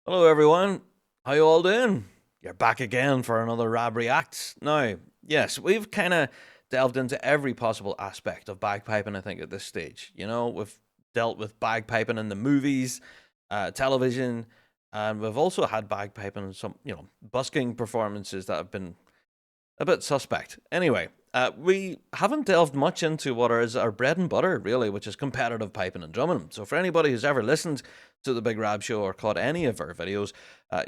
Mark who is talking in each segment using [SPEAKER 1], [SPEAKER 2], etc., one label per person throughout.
[SPEAKER 1] Hello everyone, how you all doing? You're back again for another Rab Reacts. Now, yes, we've kind of delved into every possible aspect of bagpiping, I think, at this stage. We've dealt with bagpiping in the movies, television, and we've also had bagpiping in some, busking performances that have been a bit suspect. Anyway, we haven't delved much into what is our bread and butter, really, which is competitive piping and drumming. So, for anybody who's ever listened to the Big Rab Show or caught any of our videos,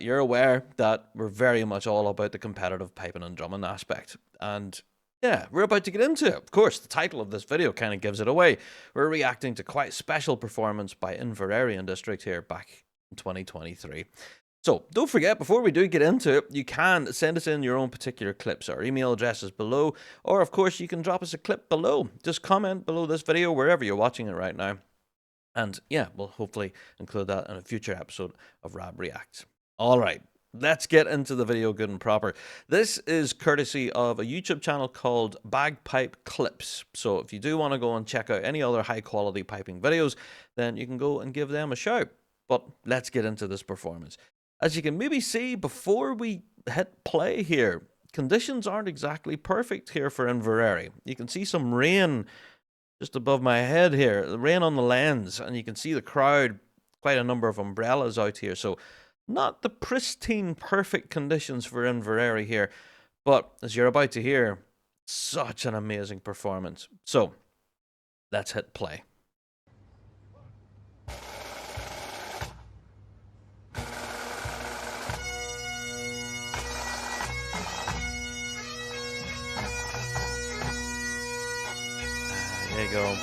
[SPEAKER 1] you're aware that we're very much all about the competitive piping and drumming aspect. And yeah, we're about to get into it. Of course, the title of this video kind of gives it away. We're reacting to quite special performance by Inveraray District here back in 2023. So don't forget, before we do get into it, you can send us in your own particular clips. Our email address is below, or of course you can drop us a clip below. Just comment below this video wherever you're watching it right now. And yeah, we'll hopefully include that in a future episode of Rab Reacts. All right, let's get into the video good and proper. This is courtesy of a YouTube channel called Bagpipe Clips. So if you do want to go and check out any other high quality piping videos, then you can go and give them a shout. But let's get into this performance. As you can maybe see before we hit play here, conditions aren't exactly perfect here for Inveraray. You can see some rain just above my head here, the rain on the lens, and you can see the crowd, quite a number of umbrellas out here. So not the pristine, perfect conditions for Inveraray here, but as you're about to hear, such an amazing performance. So let's hit play. There you go.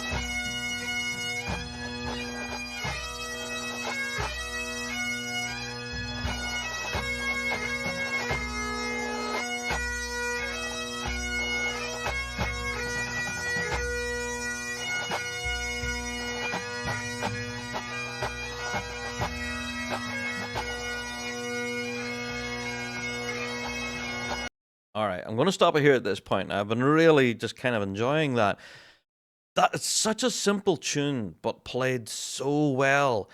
[SPEAKER 1] All right, I'm going to stop it here at this point. I've been really just kind of enjoying that. That is such a simple tune, but played so well.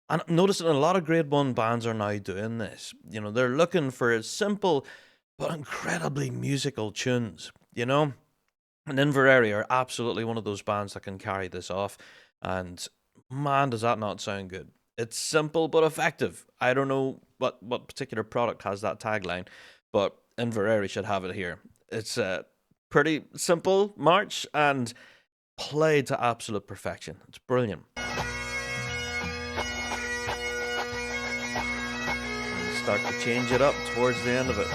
[SPEAKER 1] And I'm noticing a lot of Grade 1 bands are now doing this. They're looking for simple, but incredibly musical tunes, And Inveraray are absolutely one of those bands that can carry this off. And man, does that not sound good. It's simple, but effective. I don't know what particular product has that tagline, but Inveraray should have it here. It's a pretty simple march and played to absolute perfection. It's brilliant. And start to change it up towards the end of it.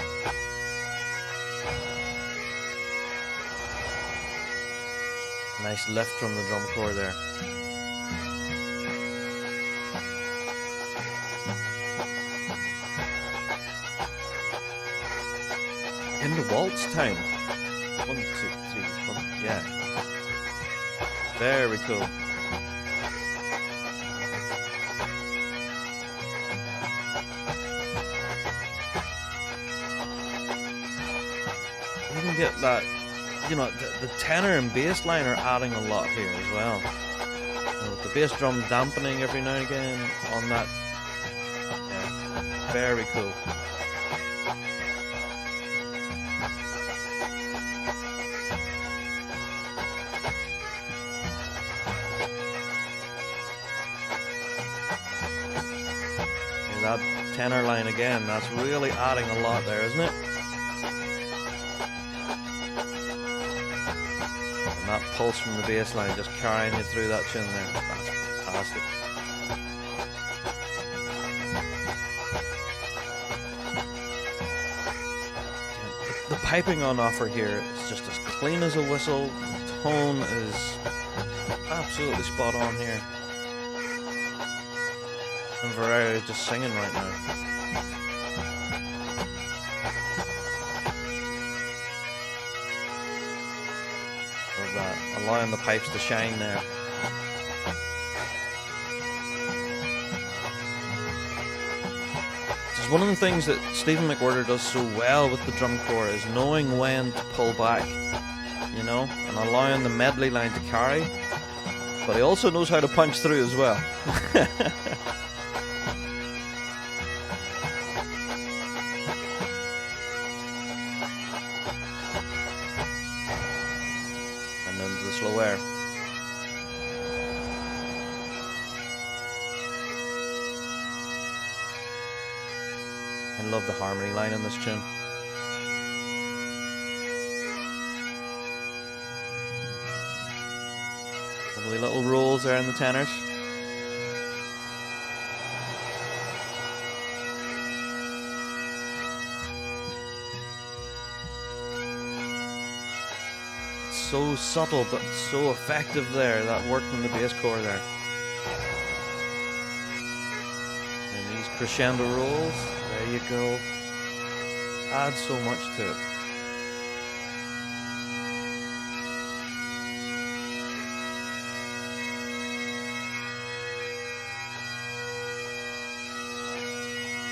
[SPEAKER 1] Nice lift from the drum corps there. In the waltz time. 1, 2, 3, 1, yeah. Very cool. You can get that, the tenor and bass line are adding a lot here as well. With the bass drum dampening every now and again on that. Yeah, very cool. That tenor line again, that's really adding a lot there, isn't it? And that pulse from the bass line just carrying you through that tune there. That's fantastic. The piping on offer here is just as clean as a whistle. The tone is absolutely spot on here. Inveraray just singing right now. Love that. Allowing the pipes to shine there. This is one of the things that Stephen McWhirter does so well with the drum corps, is knowing when to pull back, and allowing the medley line to carry. But he also knows how to punch through as well. nowhere. I love the harmony line in this tune. Lovely little rolls there in the tenors. So subtle but so effective there, that work from the bass core there. And these crescendo rolls, there you go. Add so much to it.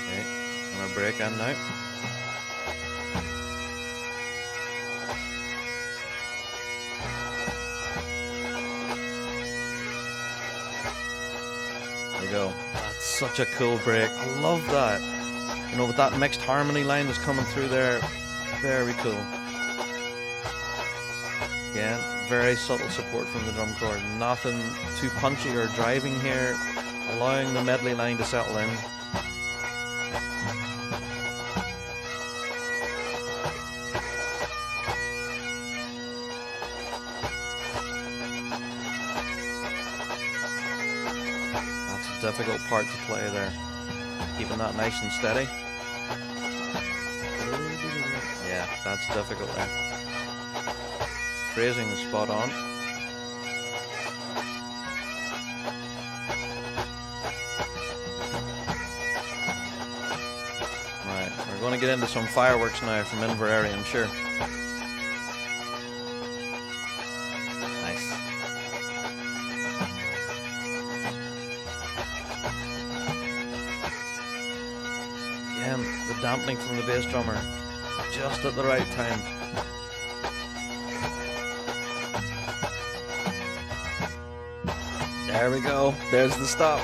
[SPEAKER 1] Okay, I'm gonna break in now. Go. That's such a cool break. I love that. You know, with that mixed harmony line that's coming through there. Very cool. Again, very subtle support from the drum corps. Nothing too punchy or driving here. Allowing the medley line to settle in. Difficult part to play there. Keeping that nice and steady. Yeah, that's difficult there. Phrasing is spot on. Right, we're going to get into some fireworks now from Inveraray, I'm sure. The dampening from the bass drummer just at the right time. There we go. There's the stop.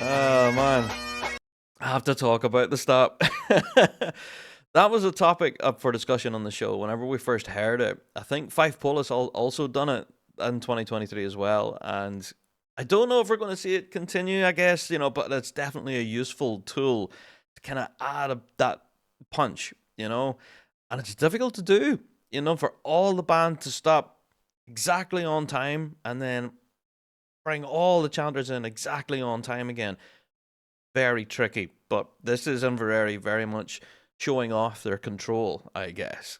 [SPEAKER 1] Oh man, I have to talk about the stop. That was a topic up for discussion on the show whenever we first heard it. I think Fife Polis also done it in 2023 as well, and I don't know if we're going to see it continue, I guess, you know, but it's definitely a useful tool to kind of add that punch, you know, and it's difficult to do, you know, for all the band to stop exactly on time and then bring all the chanters in exactly on time again. Very tricky, but this is Inveraray very much showing off their control, I guess.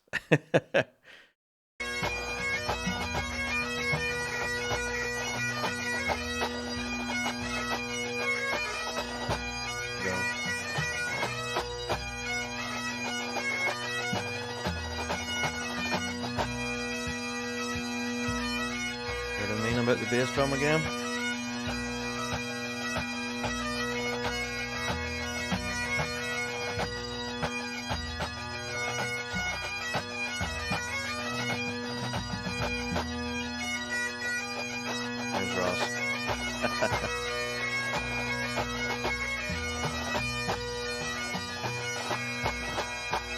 [SPEAKER 1] About the bass drum again. There's Ross.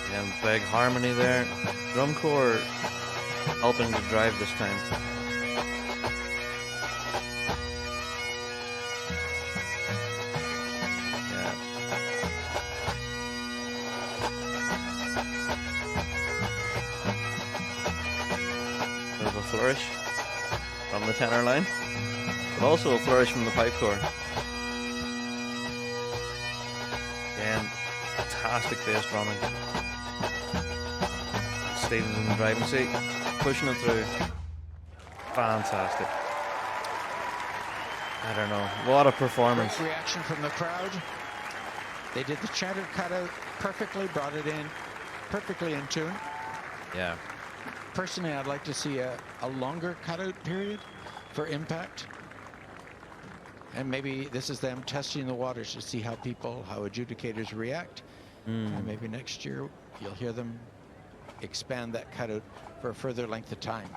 [SPEAKER 1] Again, big harmony there. Drum corps helping to drive this time. Flourish from the tenor line, but also a flourish from the pipe core. Again, fantastic bass drumming. Stevens in the driving seat, pushing it through. Fantastic. I don't know, what a performance.
[SPEAKER 2] Great reaction from the crowd. They did the chanter cutout perfectly, brought it in perfectly in tune.
[SPEAKER 1] Yeah.
[SPEAKER 2] Personally, I'd like to see a longer cutout period for impact. And maybe this is them testing the waters to see how adjudicators react. And maybe next year you'll hear them expand that cutout for a further length of time.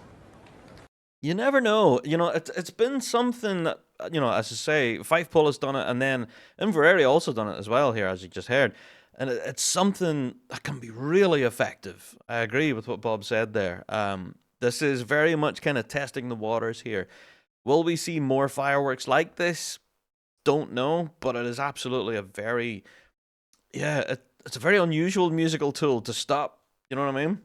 [SPEAKER 1] You never know. You know, it's been something that, you know, as I say, Fife Polis done it, and then Inveraray also done it as well here, as you just heard. And it's something that can be really effective. I agree with what Bob said there. This is very much kind of testing the waters here. Will we see more fireworks like this? Don't know, but it is absolutely a very, yeah, it's a very unusual musical tool to stop. You know what I mean?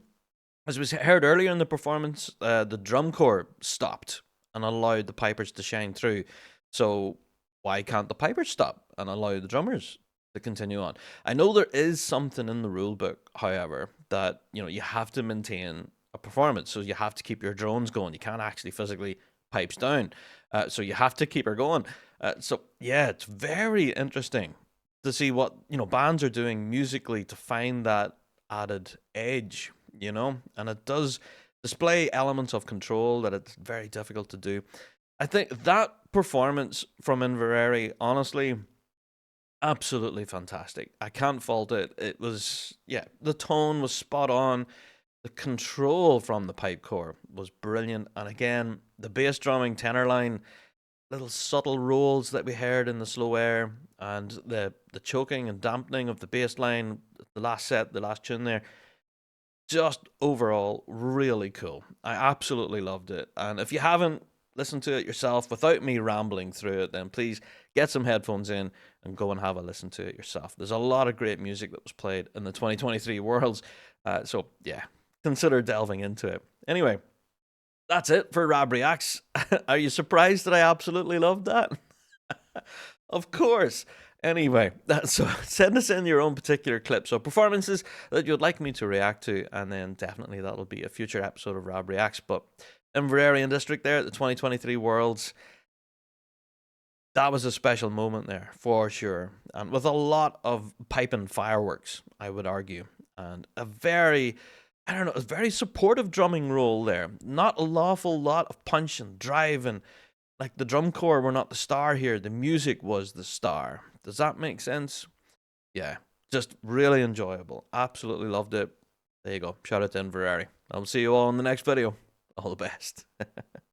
[SPEAKER 1] As we heard earlier in the performance, the drum corps stopped and allowed the pipers to shine through. So why can't the pipers stop and allow the drummers to continue on? I know there is something in the rule book, however, that you have to maintain a performance, so you have to keep your drones going. You can't actually physically pipes down, so you have to keep her going. So yeah, it's very interesting to see what bands are doing musically to find that added edge, and it does display elements of control that it's very difficult to do. I think that performance from Inveraray, honestly, absolutely fantastic. I can't fault it. It was, yeah, the tone was spot on. The control from the pipe corps was brilliant. And again, the bass drumming tenor line, little subtle rolls that we heard in the slow air, and the choking and dampening of the bass line, the last set, the last tune there, just overall really cool. I absolutely loved it. And if you haven't listened to it yourself without me rambling through it, then please get some headphones in and go and have a listen to it yourself. There's a lot of great music that was played in the 2023 Worlds. So, yeah, consider delving into it. Anyway, that's it for Rab Reacts. Are you surprised that I absolutely loved that? Of course. Anyway, so send us in your own particular clips or performances that you'd like me to react to, and then definitely that'll be a future episode of Rab Reacts. But Inveraray District there at the 2023 Worlds, that was a special moment there for sure, and with a lot of piping fireworks, I would argue, and a very, I don't know, a very supportive drumming role there. Not a lawful lot of punch and drive, and like the drum corps were not the star here. The music was the star. Does that make sense? Yeah, just really enjoyable. Absolutely loved it. There you go. Shout out to Inveraray. I'll see you all in the next video. All the best.